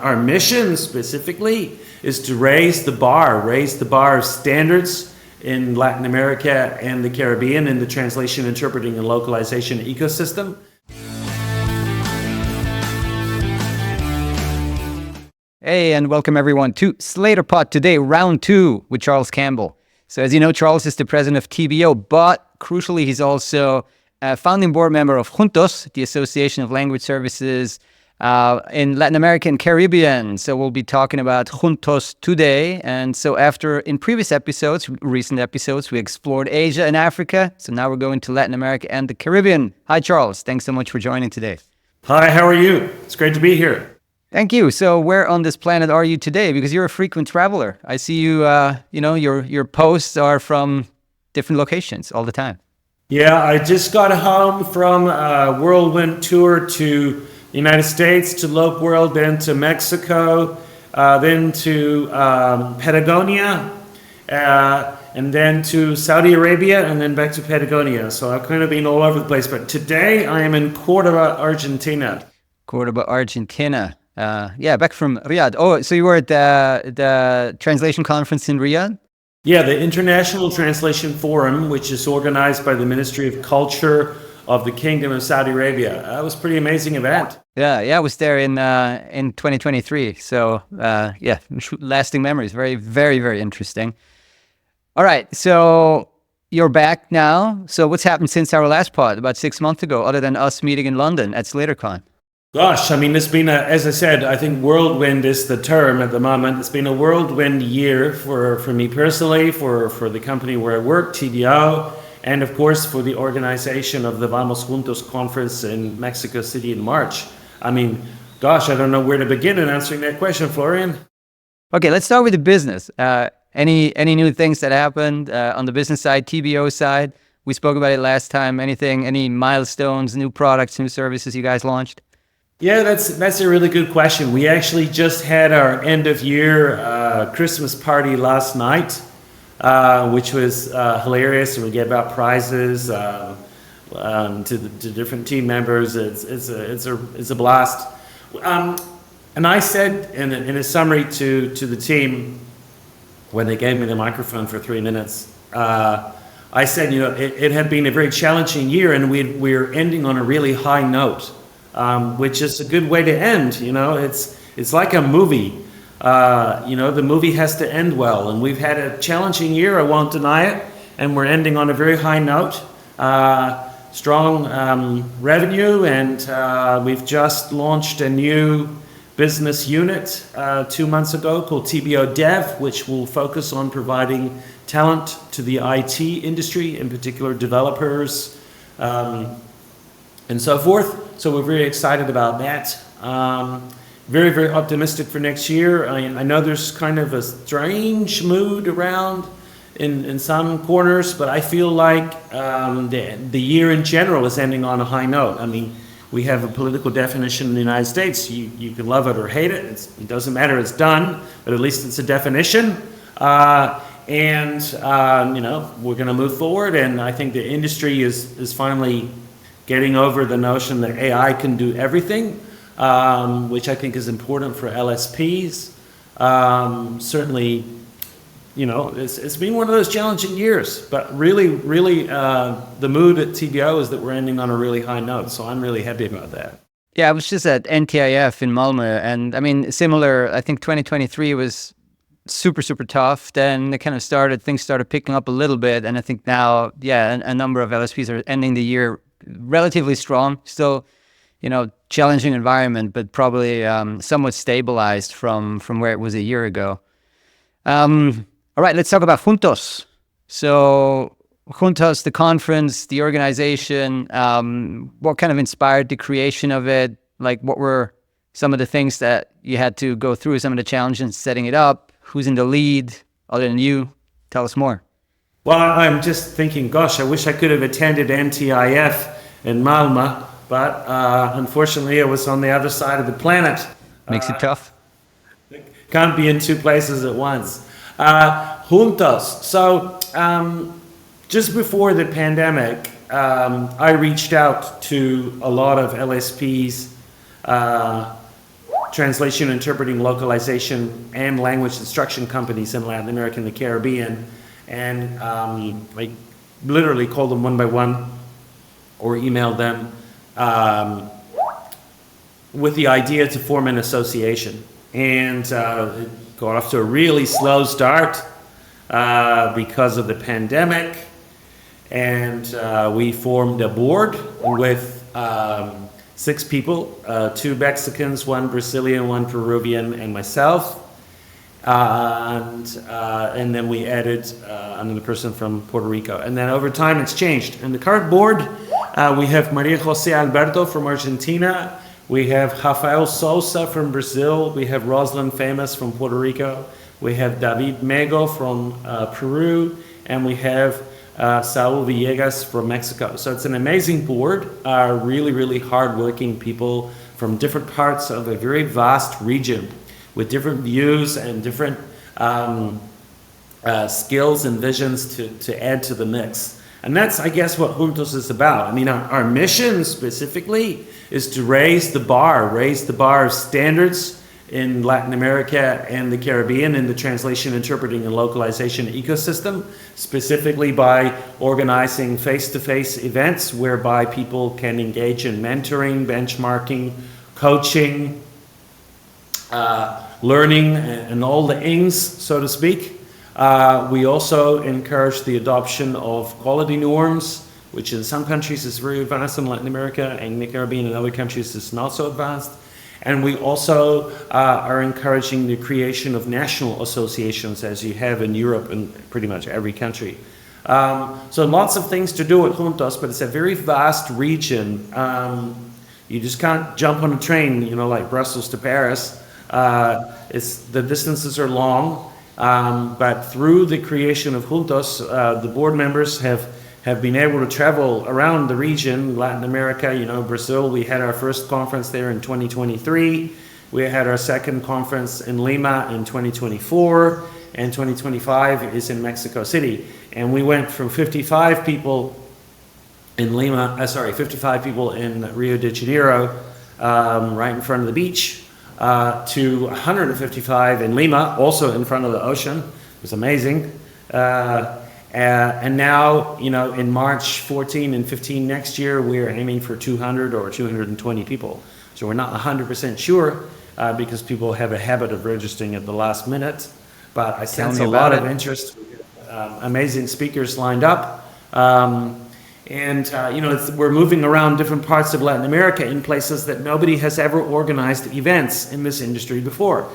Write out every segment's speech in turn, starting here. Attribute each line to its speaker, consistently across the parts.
Speaker 1: Our mission specifically is to raise the bar of standards in Latin America and the Caribbean in the translation, interpreting, and localization ecosystem.
Speaker 2: Hey, and welcome everyone to Slator Pod today, round 2 with Charles Campbell. So as you know, Charles is the president of TBO, but crucially, he's also a founding board member of Juntos, the Association of Language Services in Latin America and Caribbean. So we'll be talking about Juntos today. And so in previous episodes, recent episodes, we explored Asia and Africa. So now we're going to Latin America and the Caribbean. Hi, Charles. Thanks so much for joining today.
Speaker 1: Hi, how are you? It's great to be here.
Speaker 2: Thank you. So where on this planet are you today? Because you're a frequent traveler. I see you, your posts are from different locations all the time.
Speaker 1: Yeah, I just got home from a whirlwind tour to the United States, to Lope World, then to Mexico, then to Patagonia, and then to Saudi Arabia, and then back to Patagonia. So I've kind of been all over the place. But today I am in Cordoba, Argentina.
Speaker 2: Cordoba, Argentina. Back from Riyadh. Oh, so you were at the translation conference in Riyadh?
Speaker 1: Yeah, the International Translation Forum, which is organized by the Ministry of Culture of the Kingdom of Saudi Arabia. That was a pretty amazing event.
Speaker 2: Yeah, I was there in 2023. So, lasting memories. Very, very, very interesting. All right, so you're back now. So what's happened since our last pod, about 6 months ago, other than us meeting in London at SlatorCon?
Speaker 1: Gosh, I mean, it's been as I said, I think whirlwind is the term at the moment. It's been a whirlwind year for me personally, for the company where I work, TBO, and of course for the organization of the Vamos Juntos conference in Mexico City in March. I mean, gosh, I don't know where to begin in answering that question, Florian.
Speaker 2: Okay, let's start with the business. Any new things that happened on the business side, TBO side? We spoke about it last time. Any milestones, new products, new services you guys launched?
Speaker 1: Yeah, that's a really good question. We actually just had our end of year Christmas party last night, which was hilarious. We gave out prizes to different team members. It's a blast. And I said in a summary to the team when they gave me the microphone for 3 minutes, I said, it had been a very challenging year, and we're ending on a really high note. Which is a good way to end. It's like a movie. The movie has to end well, and we've had a challenging year, I won't deny it, and we're ending on a very high note. Strong revenue, and we've just launched a new business unit 2 months ago called TBO Dev, which will focus on providing talent to the IT industry, in particular developers, and so forth. So we're very excited about that. Very, very optimistic for next year. I know there's kind of a strange mood around in some corners, but I feel like the year in general is ending on a high note. I mean, we have a political definition in the United States. You can love it or hate it. It doesn't matter. It's done, but at least it's a definition. We're going to move forward. And I think the industry is finally getting over the notion that AI can do everything, which I think is important for LSPs. Certainly, it's been one of those challenging years, but really, the mood at TBO is that we're ending on a really high note, so I'm really happy about that.
Speaker 2: Yeah, I was just at NTIF in Malmö, and I mean, similar, I think 2023 was super, super tough. Then things started picking up a little bit, and I think now, a number of LSPs are ending the year relatively strong. Still, challenging environment, but probably somewhat stabilized from where it was a year ago. All right, let's talk about Juntos. So Juntos, the conference, the organization, what kind of inspired the creation of it? Like, what were some of the things that you had to go through, some of the challenges in setting it up? Who's in the lead other than you? Tell us more.
Speaker 1: Well, I'm just thinking, gosh, I wish I could have attended NTIF in Malmö, but unfortunately I was on the other side of the planet.
Speaker 2: Makes it tough.
Speaker 1: Can't be in two places at once. Juntos. So just before the pandemic, I reached out to a lot of LSPs translation, interpreting, localization, and language instruction companies in Latin America and the Caribbean. And I literally called them one by one or emailed them with the idea to form an association. And it got off to a really slow start because of the pandemic. And we formed a board with 6 people, 2 Mexicans, 1 Brazilian, 1 Peruvian, and myself. And then we added another person from Puerto Rico. And then over time it's changed. In the current board, we have Maria Jose Alberto from Argentina. We have Rafael Sousa from Brazil. We have Rosalind Famous from Puerto Rico. We have David Mego from Peru. And we have Saul Villegas from Mexico. So it's an amazing board, really, really hardworking people from different parts of a very vast region with different views and different skills and visions to add to the mix. And that's, I guess, what Juntos is about. I mean, our mission specifically is to raise the bar of standards in Latin America and the Caribbean in the translation, interpreting, and localization ecosystem, specifically by organizing face-to-face events whereby people can engage in mentoring, benchmarking, coaching, learning, and all the ings, so to speak. We also encourage the adoption of quality norms, which in some countries is very advanced in Latin America, and the Caribbean and other countries is not so advanced. And we also are encouraging the creation of national associations, as you have in Europe and pretty much every country. So lots of things to do at Juntos, but it's a very vast region. You just can't jump on a train, like Brussels to Paris. The distances are long, but through the creation of Juntos, the board members have been able to travel around the region, Latin America, Brazil. We had our first conference there in 2023. We had our second conference in Lima in 2024, and 2025 is in Mexico City. And we went from 55 people in 55 people in Rio de Janeiro, right in front of the beach, to 155 in Lima, also in front of the ocean. It was amazing. And now, in March 14 and 15 next year, we're aiming for 200 or 220 people. So we're not 100% sure because people have a habit of registering at the last minute. But I sense a lot of interest. Amazing speakers lined up. We're moving around different parts of Latin America in places that nobody has ever organized events in this industry before.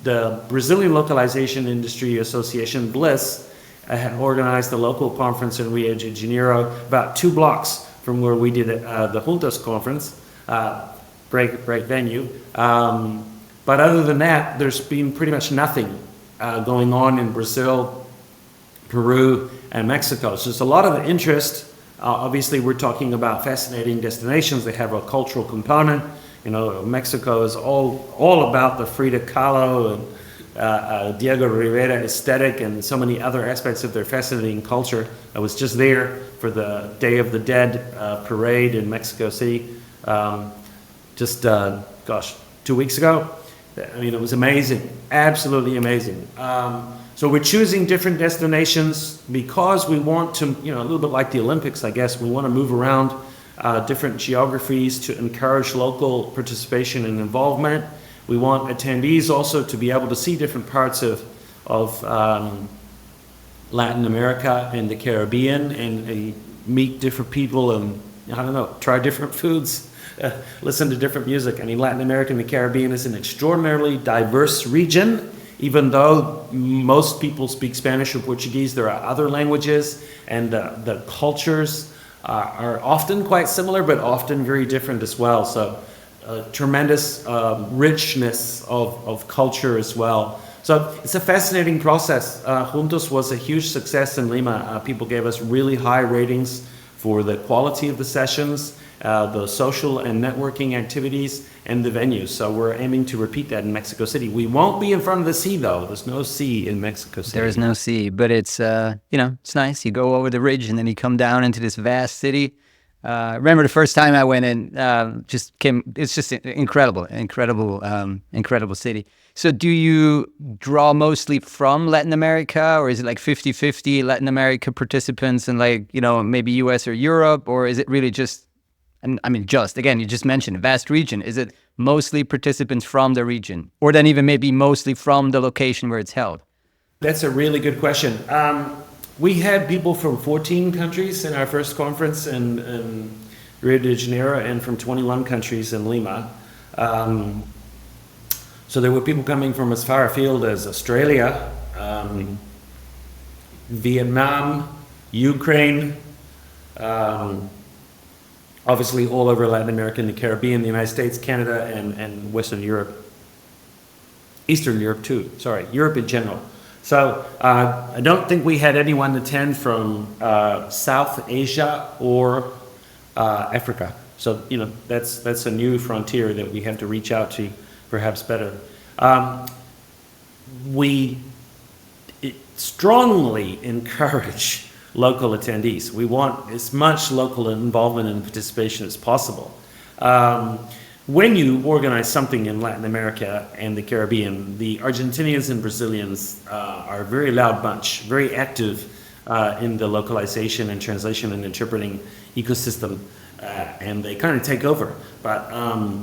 Speaker 1: The Brazilian Localization Industry Association, BLIS, had organized a local conference in Rio de Janeiro, about 2 blocks from where we did the Juntos conference, great venue. But other than that, there's been pretty much nothing going on in Brazil, Peru, and Mexico. So there's a lot of interest. Obviously, we're talking about fascinating destinations. They have a cultural component. Mexico is all about the Frida Kahlo and Diego Rivera aesthetic and so many other aspects of their fascinating culture. I was just there for the Day of the Dead parade in Mexico City 2 weeks ago. I mean, it was amazing, absolutely amazing. So we're choosing different destinations because we want to, a little bit like the Olympics, I guess, we want to move around different geographies to encourage local participation and involvement. We want attendees also to be able to see different parts of Latin America and the Caribbean and meet different people and, try different foods, listen to different music. I mean, Latin America and the Caribbean is an extraordinarily diverse region. Even though most people speak Spanish or Portuguese, there are other languages, and the cultures are often quite similar, but often very different as well. So tremendous richness of culture as well. So it's a fascinating process. Juntos was a huge success in Lima. People gave us really high ratings for the quality of the sessions, the social and networking activities, and the venues. So we're aiming to repeat that in Mexico City. We won't be in front of the sea, though. There's no sea in Mexico City.
Speaker 2: There is no sea, but it's it's nice. You go over the ridge and then you come down into this vast city. Remember the first time I went in, it's just incredible city. So do you draw mostly from Latin America, or is it like 50-50 Latin America participants and like, maybe US or Europe, or is it really just, and I mean, again, you just mentioned a vast region. Is it mostly participants from the region, or then even maybe mostly from the location where it's held?
Speaker 1: That's a really good question. We had people from 14 countries in our first conference in Rio de Janeiro and from 21 countries in Lima. So there were people coming from as far afield as Australia, Vietnam, Ukraine, obviously all over Latin America and the Caribbean, the United States, Canada, and Western Europe. Eastern Europe too, sorry, Europe in general. So I don't think we had anyone attend from South Asia or Africa. So that's a new frontier that we have to reach out to perhaps better. We strongly encourage local attendees. We want as much local involvement and participation as possible. When you organize something in Latin America and the Caribbean, the Argentinians and Brazilians are a very loud bunch, very active in the localization and translation and interpreting ecosystem, and they kind of take over. But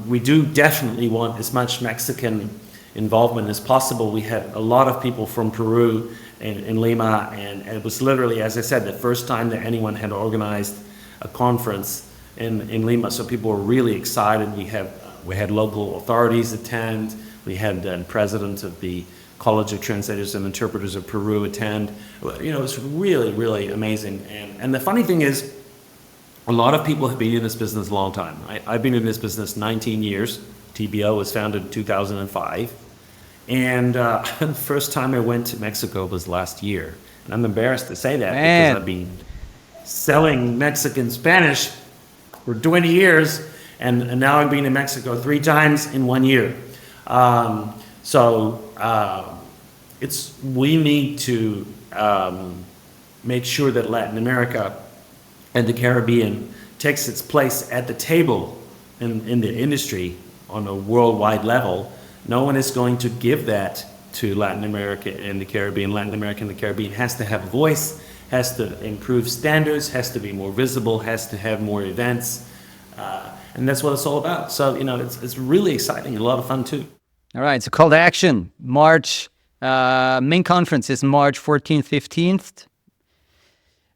Speaker 1: we do definitely want as much Mexican involvement as possible. We had a lot of people from Peru in Lima, and it was literally, as I said, the first time that anyone had organized a conference in Lima, so people were really excited. We had local authorities attend. We had the president of the College of Translators and Interpreters of Peru attend. It was really, really amazing. And the funny thing is, a lot of people have been in this business a long time. I've been in this business 19 years. TBO was founded in 2005. And the first time I went to Mexico was last year. And I'm embarrassed to say that because I've been selling Mexican Spanish for 20 years, and now I've been in Mexico 3 times in 1 year. We need to make sure that Latin America and the Caribbean takes its place at the table in the industry on a worldwide level. No one is going to give that to Latin America and the Caribbean. Latin America and the Caribbean has to have a voice, has to improve standards, has to be more visible, has to have more events. And that's what it's all about. So, it's really exciting, a lot of fun too.
Speaker 2: All right, so call to action. March, main conference is March 14th, 15th.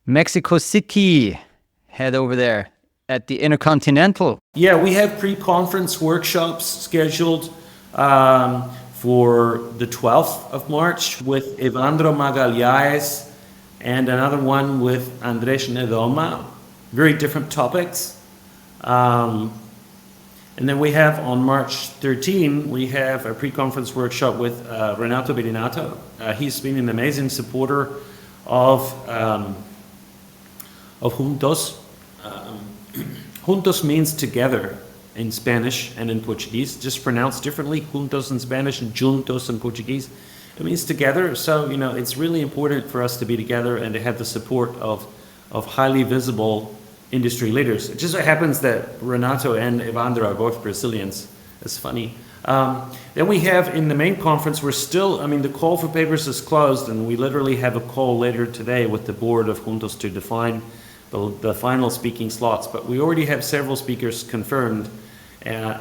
Speaker 2: Mexico City, head over there at the Intercontinental.
Speaker 1: Yeah, we have pre-conference workshops scheduled for the 12th of March with Evandro Magalhães and another one with Andrés Nedoma. Very different topics. And then we have on March 13, we have a pre-conference workshop with Renato Berinato. He's been an amazing supporter of Juntos. Juntos means together in Spanish and in Portuguese, just pronounced differently. Juntos in Spanish and Juntos in Portuguese. It means together. So, it's really important for us to be together and to have the support of highly visible industry leaders. It just so happens that Renato and Evandro are both Brazilians. It's funny. Then we have in the main conference, the call for papers is closed, and we literally have a call later today with the board of Juntos to define the final speaking slots. But we already have several speakers confirmed,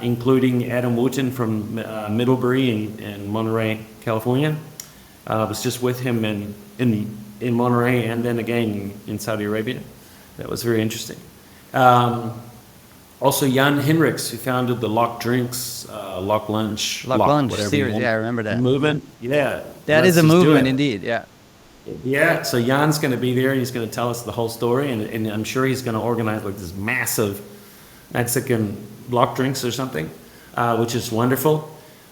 Speaker 1: including Adam Wooten from Middlebury in Monterey, California. I was just with him in Monterey and then again in Saudi Arabia. That was very interesting. Also, Jan Hinrichs, who founded the Lock Drinks, Lock Lunch,
Speaker 2: Lunch series. Yeah, I remember that
Speaker 1: movement. Yeah,
Speaker 2: that is a movement indeed. Yeah.
Speaker 1: Yeah. So Jan's going to be there. He's going to tell us the whole story, and I'm sure he's going to organize like this massive Mexican Lock Drinks or something, which is wonderful.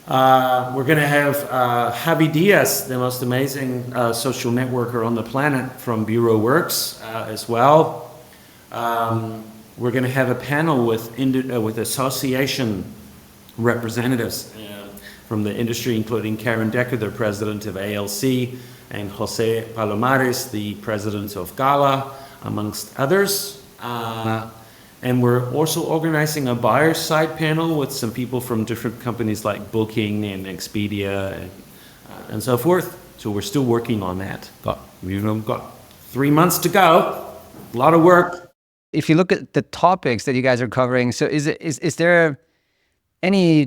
Speaker 1: We're going to have Javi Diaz, the most amazing social networker on the planet from Bureau Works as well. We're going to have a panel with association representatives from the industry, including Karen Decker, the president of ALC, and Jose Palomares, the president of GALA, amongst others. And we're also organizing a buyer side panel with some people from different companies like Booking and Expedia and so forth. So we're still working on that. We've got 3 months to go. A lot of work.
Speaker 2: If you look at the topics that you guys are covering, so is there any,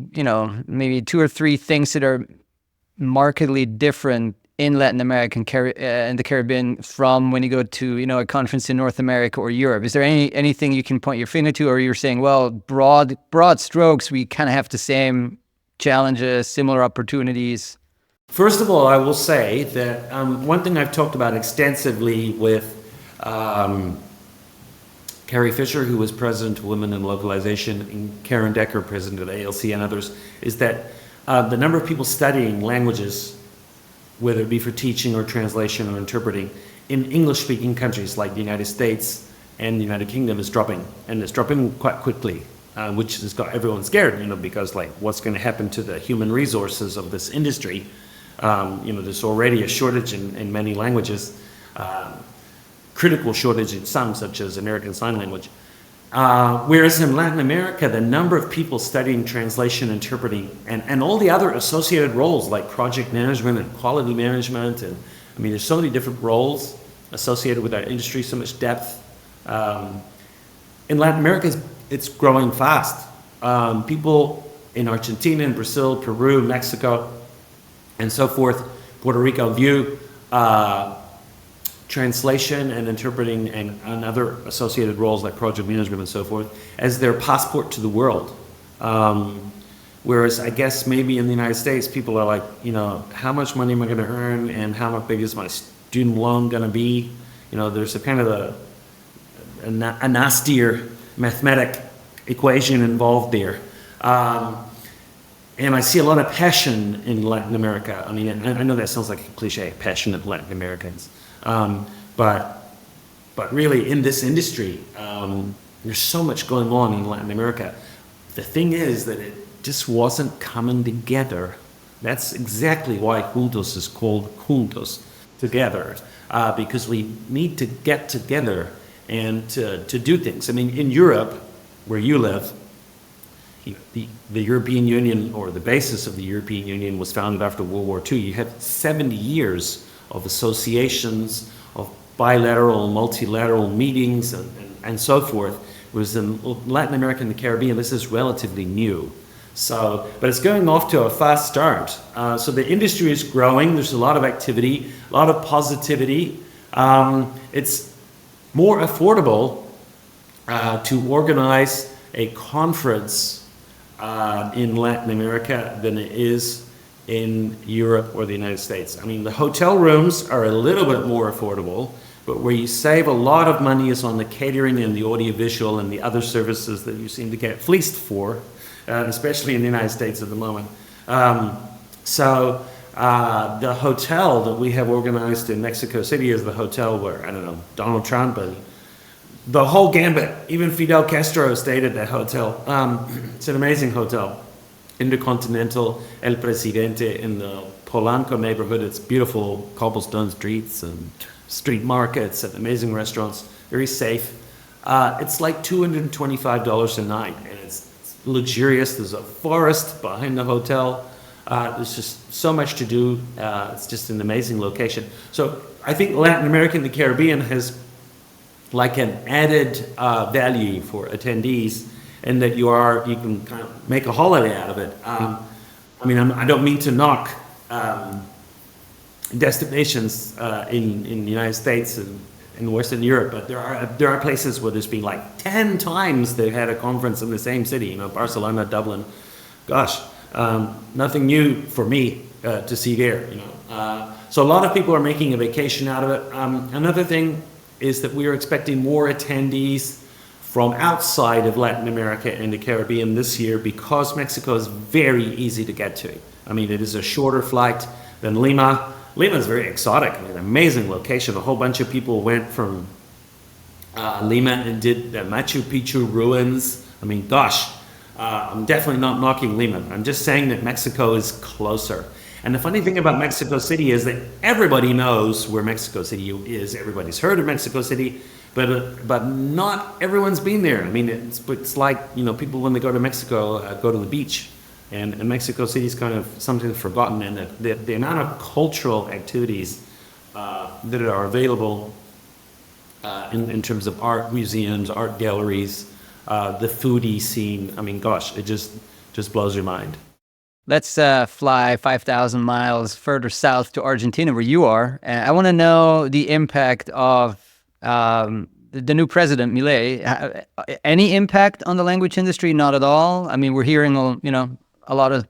Speaker 2: maybe 2 or 3 things that are markedly different in Latin America and the Caribbean from when you go to, a conference in North America or Europe? Is there anything you can point your finger to, or you're saying, well, broad strokes, we kind of have the same challenges, similar opportunities?
Speaker 1: First of all, I will say that one thing I've talked about extensively with Carrie Fisher, who was president of Women in Localization, and Karen Decker, president of ALC, and others, is that the number of people studying languages, whether it be for teaching or translation or interpreting, in English-speaking countries like the United States and the United Kingdom is dropping, and it's dropping quite quickly, which has got everyone scared, because like what's going to happen to the human resources of this industry? There's already a shortage in many languages, critical shortage in some, such as American Sign Language. Whereas in Latin America, the number of people studying translation, interpreting, and all the other associated roles like project management and quality management, and there's so many different roles associated with our industry, so much depth. In Latin America, it's growing fast. People in Argentina, and Brazil, Peru, Mexico, and so forth, Puerto Rico, view translation and interpreting and other associated roles like project management and so forth as their passport to the world. Whereas I guess maybe in the United States, people are like, how much money am I going to earn, and how big is my student loan going to be? There's a kind of a nastier mathematic equation involved there. And I see a lot of passion in Latin America. I know that sounds like a cliche, passionate Latin Americans. But really in this industry, there's so much going on in Latin America. The thing is that it just wasn't coming together. That's exactly why Juntos is called Juntos, together, because we need to get together and to do things. In Europe, where you live, the European Union, or the basis of the European Union, was founded after World War II. You had 70 years of associations, of bilateral, multilateral meetings, and so forth. Whereas in Latin America and the Caribbean, this is relatively new. But it's going off to a fast start. So the industry is growing. There's a lot of activity, a lot of positivity. It's more affordable to organize a conference in Latin America than it is in Europe or the United States. The hotel rooms are a little bit more affordable, but where you save a lot of money is on the catering and the audiovisual and the other services that you seem to get fleeced for, especially in the United States at the moment. The hotel that we have organized in Mexico City is the hotel where, Donald Trump and the whole gambit, even Fidel Castro stayed at that hotel. It's an amazing hotel. Intercontinental, El Presidente in the Polanco neighborhood. It's beautiful cobblestone streets and street markets and amazing restaurants, very safe. It's like $225 a night, and it's luxurious. There's a forest behind the hotel. There's just so much to do. It's just an amazing location. So I think Latin America and the Caribbean has like an added value for attendees, and that you can kind of make a holiday out of it. I don't mean to knock destinations in the United States and in Western Europe, but there are places where there's been like 10 times they've had a conference in the same city. Barcelona, Dublin. Gosh, nothing new for me to see there. So a lot of people are making a vacation out of it. Another thing is that we are expecting more attendees from outside of Latin America and the Caribbean this year, because Mexico is very easy to get to. It is a shorter flight than Lima. Lima is very exotic. An amazing location. A whole bunch of people went from Lima and did the Machu Picchu ruins. I'm definitely not knocking Lima. I'm just saying that Mexico is closer. And the funny thing about Mexico City is that everybody knows where Mexico City is. Everybody's heard of Mexico City, but not everyone's been there. I mean, it's like, people when they go to Mexico, go to the beach, and Mexico City is kind of something forgotten, and the amount of cultural activities that are available in terms of art museums, art galleries, the foodie scene. I mean, gosh, it just blows your mind.
Speaker 2: Let's fly 5,000 miles further south to Argentina, where you are. I want to know the impact of the new president, Milei. Any impact on the language industry? Not at all. I mean, we're hearing, a lot of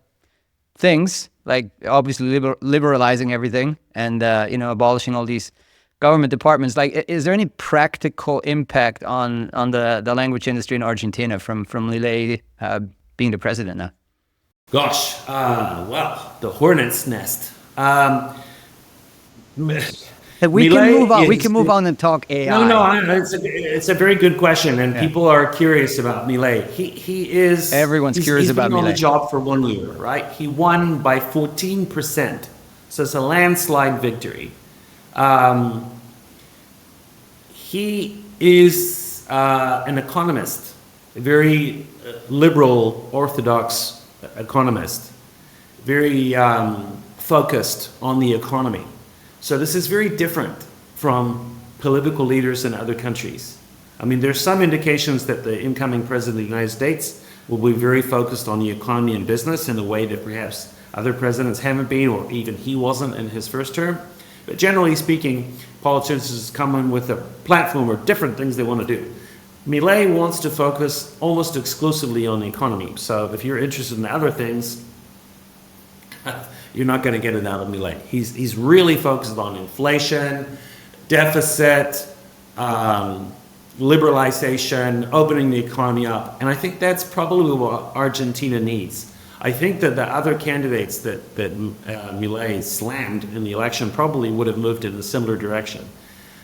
Speaker 2: things, like obviously liberalizing everything and, abolishing all these government departments. Like, is there any practical impact on the language industry in Argentina from Milei being the president now?
Speaker 1: Gosh, well, the hornet's nest.
Speaker 2: We can move on. We can move on and talk AI.
Speaker 1: No, it's a very good question, and people are curious about Milei. He is.
Speaker 2: Everyone's curious about
Speaker 1: Milei. He's been on the
Speaker 2: Milei.
Speaker 1: job for 1 year, right? He won by 14%, so it's a landslide victory. He is an economist, a very liberal, orthodox economist, very focused on the economy. So this is very different from political leaders in other countries. I mean, there's some indications that the incoming president of the United States will be very focused on the economy and business in a way that perhaps other presidents haven't been, or even he wasn't in his first term. But generally speaking, politicians come in with a platform or different things they want to do. Milei wants to focus almost exclusively on the economy. So if you're interested in other things, you're not going to get it out of Milei. He's really focused on inflation, deficit, liberalization, opening the economy up. And I think that's probably what Argentina needs. I think that the other candidates that Milei slammed in the election probably would have moved in a similar direction.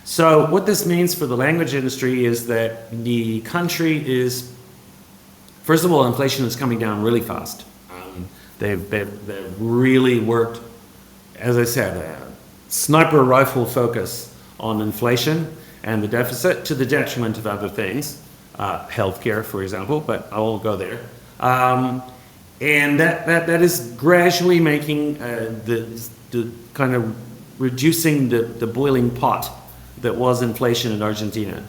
Speaker 1: So what this means for the language industry is that the country is, first of all, inflation is coming down really fast. They've really worked, as I said, a sniper rifle focus on inflation and the deficit to the detriment of other things, healthcare, for example, but I won't go there. And that is gradually making the kind of reducing the boiling pot that was inflation in Argentina.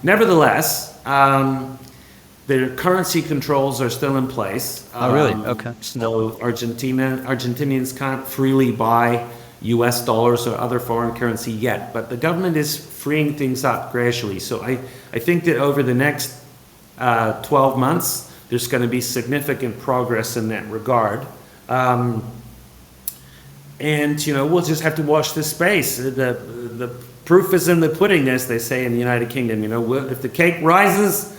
Speaker 1: Nevertheless, their currency controls are still in place.
Speaker 2: Oh, really? Okay.
Speaker 1: So Argentinians can't freely buy US dollars or other foreign currency yet, but the government is freeing things up gradually. So I think that over the next 12 months, there's going to be significant progress in that regard. And, we'll just have to watch this space. The proof is in the pudding, as they say in the United Kingdom. If the cake rises,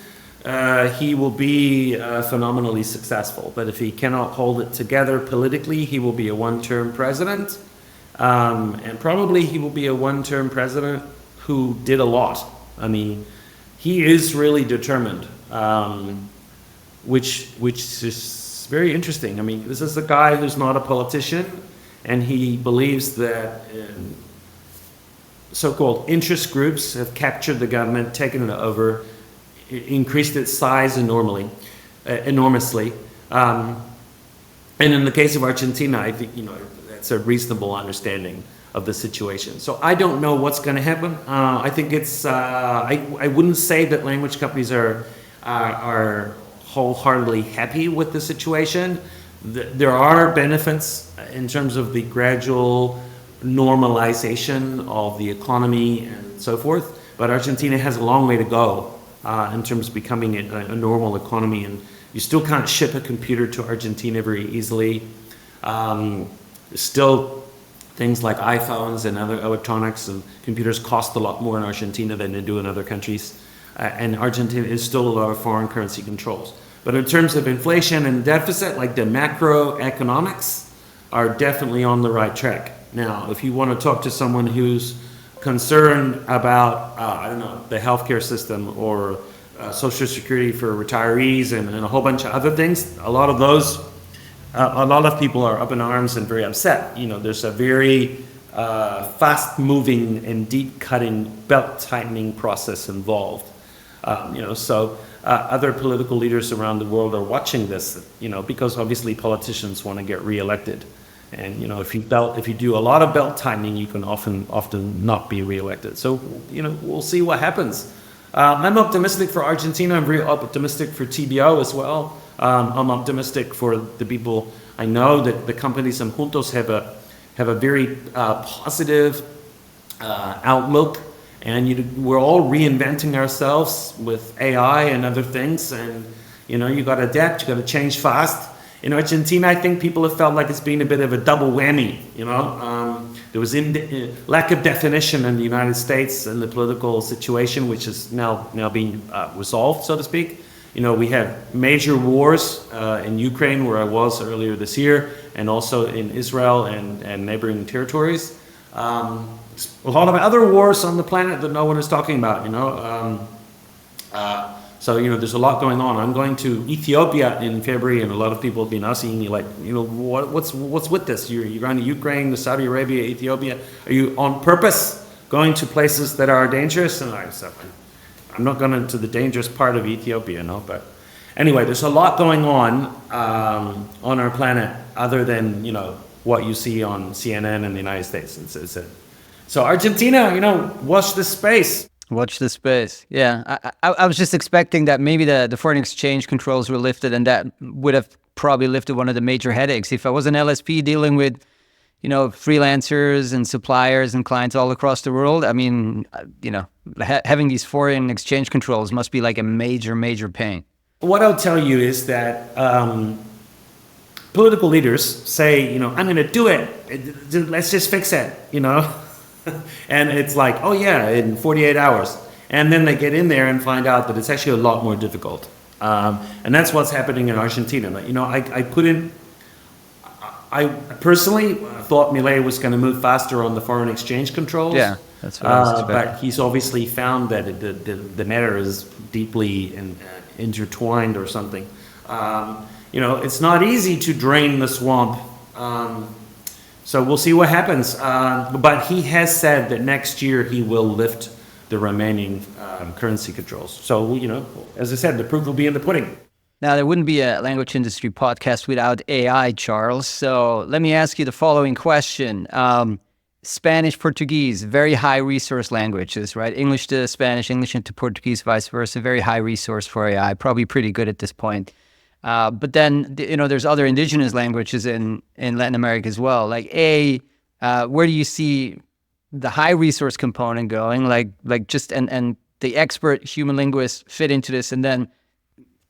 Speaker 1: he will be phenomenally successful. But if he cannot hold it together politically, he will be a one-term president. And probably he will be a one-term president who did a lot. I mean, he is really determined, which is very interesting. I mean, this is a guy who's not a politician, and he believes that so-called interest groups have captured the government, taken it over, increased its size enormously. And in the case of Argentina, I think, that's a reasonable understanding of the situation. So I don't know what's going to happen. I think it's, I wouldn't say that language companies are wholeheartedly happy with the situation. There are benefits in terms of the gradual normalization of the economy and so forth, but Argentina has a long way to go in terms of becoming a normal economy, and you still can't ship a computer to Argentina very easily. Still, things like iPhones and other electronics and computers cost a lot more in Argentina than they do in other countries, and Argentina is still a lot of foreign currency controls. But in terms of inflation and deficit, like the macroeconomics are definitely on the right track. Now, if you want to talk to someone who's concerned about, the healthcare system or Social Security for retirees and a whole bunch of other things, a lot of people are up in arms and very upset. There's a very fast-moving and deep-cutting belt-tightening process involved. So other political leaders around the world are watching this, because obviously politicians want to get reelected. And, if you do a lot of belt tightening, you can often not be reelected. So, we'll see what happens. I'm optimistic for Argentina. I'm very optimistic for TBO as well. I'm optimistic for the people. I know that the companies in Juntos have a very positive outlook, and we're all reinventing ourselves with AI and other things, and you got to adapt, you got to change fast. In Argentina, I think people have felt like it's been a bit of a double whammy. There was lack of definition in the United States and the political situation, which is now being resolved, so to speak. We have major wars in Ukraine, where I was earlier this year, and also in Israel and neighboring territories. A lot of other wars on the planet that no one is talking about, So, there's a lot going on. I'm going to Ethiopia in February, and a lot of people have been asking me, like, what's with this? You're going to Ukraine, Saudi Arabia, Ethiopia. Are you on purpose going to places that are dangerous? And I said, I'm not going into the dangerous part of Ethiopia, but anyway, there's a lot going on our planet other than, what you see on CNN in the United States. So Argentina, watch this space.
Speaker 2: Watch the space. Yeah, I was just expecting that maybe the foreign exchange controls were lifted, and that would have probably lifted one of the major headaches. If I was an LSP dealing with, freelancers and suppliers and clients all across the world, I mean, having these foreign exchange controls must be like a major, major pain.
Speaker 1: What I'll tell you is that political leaders say, I'm going to do it. Let's just fix it, And it's like, oh yeah, in 48 hours. And then they get in there and find out that it's actually a lot more difficult. And that's what's happening in Argentina. I personally thought Milei was going to move faster on the foreign exchange controls.
Speaker 2: Yeah, that's what I was expecting.
Speaker 1: But he's obviously found that the matter is deeply intertwined or something. It's not easy to drain the swamp. So we'll see what happens. But he has said that next year he will lift the remaining currency controls. So, as I said, the proof will be in the pudding.
Speaker 2: Now, there wouldn't be a language industry podcast without AI, Charles. So let me ask you the following question. Spanish, Portuguese, very high resource languages, right? English to Spanish, English into Portuguese, vice versa. Very high resource for AI, probably pretty good at this point. But then, there's other indigenous languages in Latin America as well. Like, where do you see the high resource component going? Like just, and the expert human linguists fit into this. And then,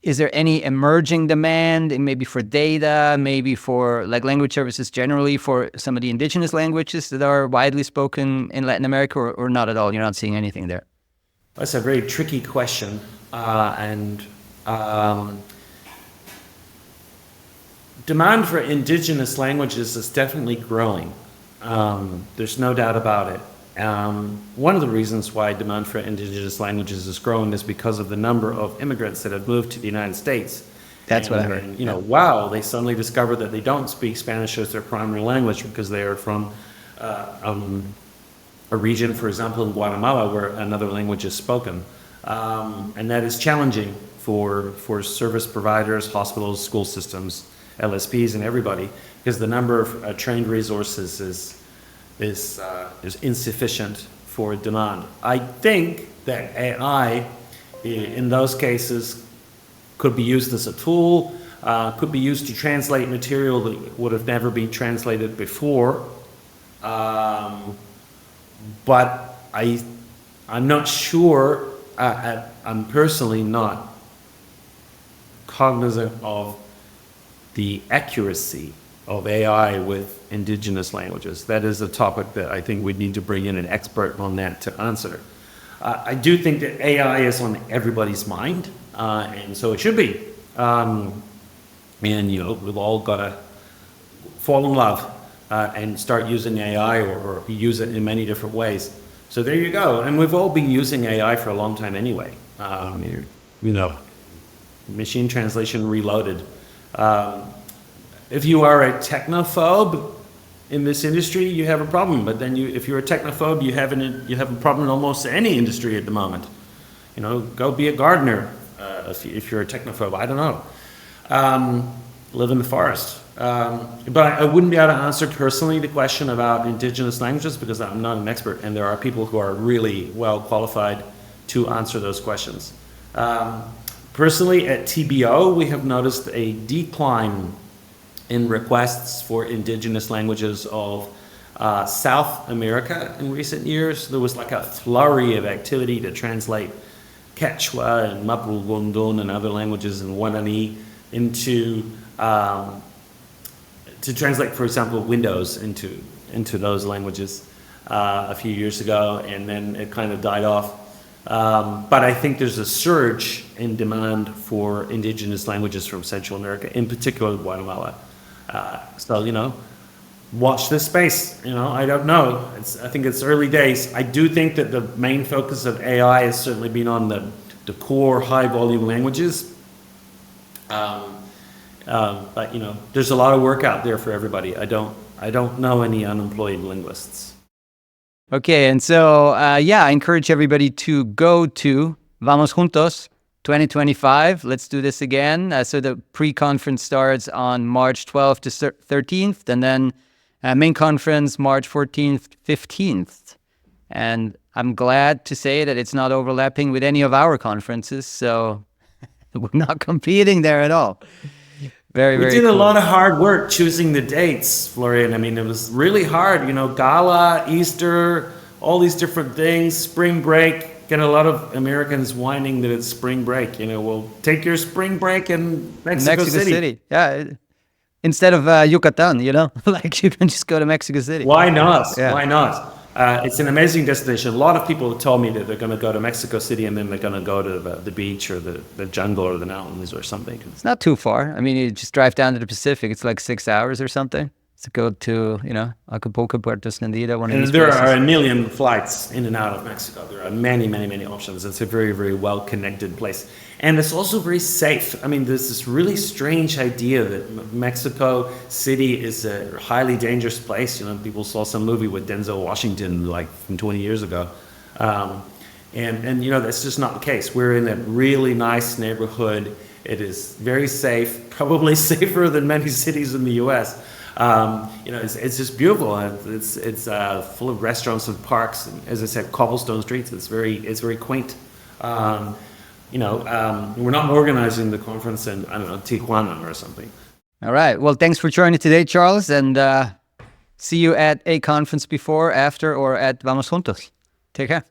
Speaker 2: is there any emerging demand, maybe for data, maybe for like language services generally for some of the indigenous languages that are widely spoken in Latin America, or not at all? You're not seeing anything there?
Speaker 1: That's a very tricky question. Demand for indigenous languages is definitely growing. There's no doubt about it. One of the reasons why demand for indigenous languages is growing is because of the number of immigrants that have moved to the United States.
Speaker 2: That's what I heard.
Speaker 1: Wow, they suddenly discover that they don't speak Spanish as their primary language because they are from a region, for example, in Guatemala, where another language is spoken. And that is challenging for service providers, hospitals, school systems, LSPs, and everybody, because the number of trained resources is insufficient for demand. I think that AI, in those cases, could be used as a tool, could be used to translate material that would have never been translated before. But I'm not sure, I'm personally not cognizant of the accuracy of AI with indigenous languages. That is a topic that I think we need to bring in an expert on that to answer. I do think that AI is on everybody's mind, and so it should be. And we've all got to fall in love and start using AI or use it in many different ways. So there you go. And we've all been using AI for a long time anyway. Machine translation reloaded. If you are a technophobe, in this industry, you have a problem. But then if you're a technophobe, you have a problem in almost any industry at the moment. You know, go be a gardener if you're a technophobe. I don't know. Live in the forest. But I wouldn't be able to answer personally the question about indigenous languages because I'm not an expert, and there are people who are really well qualified to answer those questions. Personally, at TBO, we have noticed a decline in requests for indigenous languages of South America in recent years. There was like a flurry of activity to translate Quechua and Mapudungun and other languages in Guarani into to translate, for example, Windows into those languages a few years ago, and then it kind of died off. But I think there's a surge in demand for indigenous languages from Central America, in particular Guatemala. So, you know, watch this space. You know, I don't know. I think it's early days. I do think that the main focus of AI has certainly been on the core high volume languages. But, you know, there's a lot of work out there for everybody. I don't know any unemployed linguists.
Speaker 2: Okay, and so, yeah, I encourage everybody to go to Vamos Juntos 2025. Let's do this again. So the pre-conference starts on March 12th to 13th, and then main conference March 14th, 15th. And I'm glad to say that it's not overlapping with any of our conferences, so we're not competing there at all. Very
Speaker 1: we did
Speaker 2: cool.
Speaker 1: A lot of hard work choosing the dates, Florian. I mean, it was really hard, you know, Gala, Easter, all these different things, spring break. Get a lot of Americans whining that it's spring break. You know, well, take your spring break in Mexico City.
Speaker 2: Yeah, instead of Yucatan, you know, like you can just go to Mexico City.
Speaker 1: Why not?
Speaker 2: Yeah.
Speaker 1: Why not? It's an amazing destination. A lot of people have told me that they're going to go to Mexico City and then they're going to go to the beach or the jungle or the mountains or something.
Speaker 2: It's not too far. I mean, you just drive down to the Pacific. It's like 6 hours or something to go to, you know, Acapulco, Puerto Escondido, one of these
Speaker 1: there
Speaker 2: places.
Speaker 1: are a million flights in and out of Mexico. There are many, many, many options. It's a very, very well-connected place. And it's also very safe. I mean, there's this really strange idea that Mexico City is a highly dangerous place. You know, people saw some movie with Denzel Washington like from 20 years ago. And you know, that's just not the case. We're in a really nice neighborhood. It is very safe, probably safer than many cities in the U.S. You know, it's just beautiful. It's full of restaurants and parks. And as I said, cobblestone streets. It's very quaint. You know, we're not organizing the conference in, I don't know, Tijuana or something.
Speaker 2: All right. Well, thanks for joining today, Charles, and see you at a conference before, after, or at Vamos Juntos. Take care.